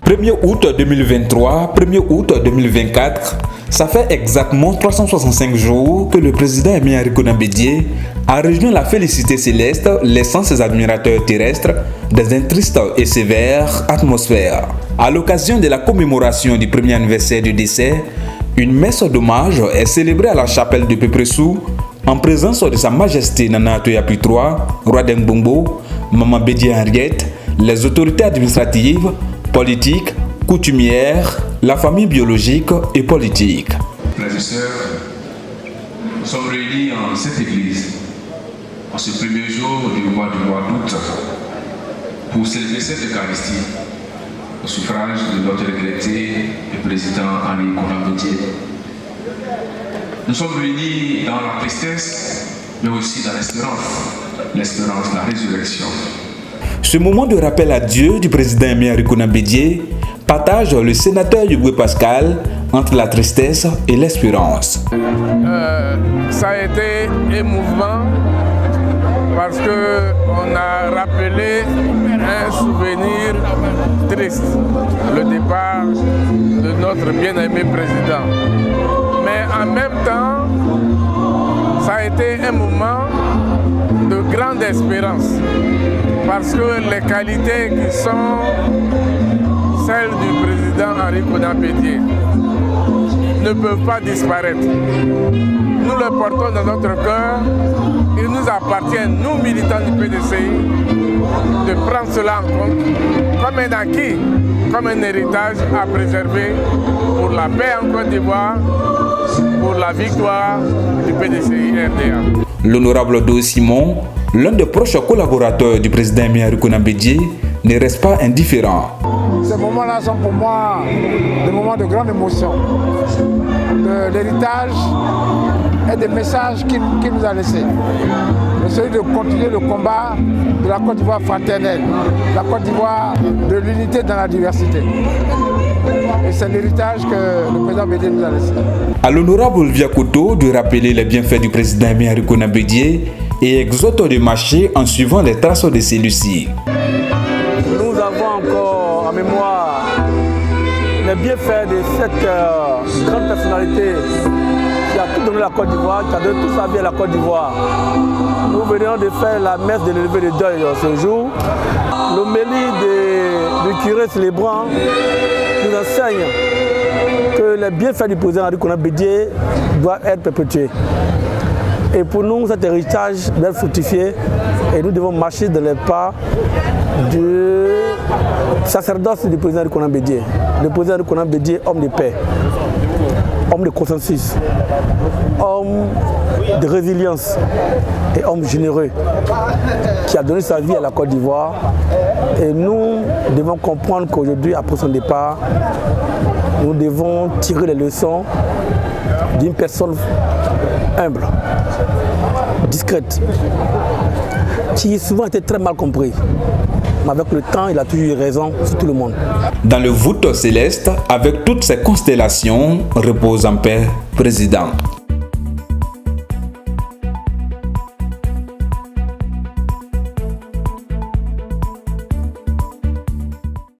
1er août 2023, 1er août 2024, ça fait exactement 365 jours que le président Aimé Arikouna Bédié a rejoint la félicité céleste, laissant ses admirateurs terrestres dans une triste et sévère atmosphère. À l'occasion de la commémoration du premier anniversaire du décès, une messe d'hommage est célébrée à la chapelle de Pépressou en présence de Sa Majesté Nana Atoyapi III, roi d'Ngbombo, Maman Bédié Henriette, les autorités administratives, politiques, coutumières, la famille biologique et politique. Frères et sœurs, nous sommes réunis en cette église en ce premier jour du mois d'août pour célébrer cette Eucharistie au suffrage de notre regretté et président Arikouna Bédié. Nous sommes réunis dans la tristesse, mais aussi dans l'espérance, la résurrection. Ce moment de rappel à Dieu du président Aimé Arikouna Bédié partage le sénateur Hugo Pascal entre la tristesse et l'espérance. Ça a été émouvant parce qu'on a rappelé un souvenir triste, le départ de notre bien-aimé président. Mais en même temps, ça a été un moment de grande espérance parce que les qualités qui sont celles du président Arikouna Bédié ne peuvent pas disparaître. Nous le portons dans notre cœur. Il nous appartient, nous militants du PDCI, de prendre cela en compte comme un acquis, comme un héritage à préserver pour la paix en Côte d'Ivoire, pour la victoire du PDCI RDA. L'honorable Do Simon, l'un des proches collaborateurs du président Aimé Arikouna Bédié, ne reste pas indifférent. Ces moments-là sont pour moi des moments de grande émotion, de l'héritage et des messages qu'il nous a laissés. Celui de continuer le combat de la Côte d'Ivoire fraternelle, la Côte d'Ivoire de l'unité dans la diversité. Et c'est l'héritage que le président Bédié nous a laissé. À l'honorable Olivia Koto de rappeler les bienfaits du président Aimé Arikouna Bédié et exhorte de marcher en suivant les traces de celui-ci. Nous avons encore en mémoire les bienfaits de cette grande personnalité qui a tout donné à la Côte d'Ivoire, qui a donné toute sa vie à la Côte d'Ivoire. Nous venons de faire la messe de l'élevé de deuil ce jour. L'homélie du curé célébrant nous enseigne que les bienfaits du président Arikouna Bédié doivent être perpétués. Et pour nous, cet héritage doit être fructifié et nous devons marcher dans les pas du sacerdoce du président Arikouna Bédié. Le président Arikouna Bédié, homme de paix, homme de consensus, homme de résilience et homme généreux qui a donné sa vie à la Côte d'Ivoire. Et nous devons comprendre qu'aujourd'hui, après son départ, nous devons tirer les leçons d'une personne humble, discrète, qui souvent était très mal compris. Mais avec le temps, il a toujours eu raison sur tout le monde. Dans le voûte céleste, avec toutes ces constellations, repose en paix, président.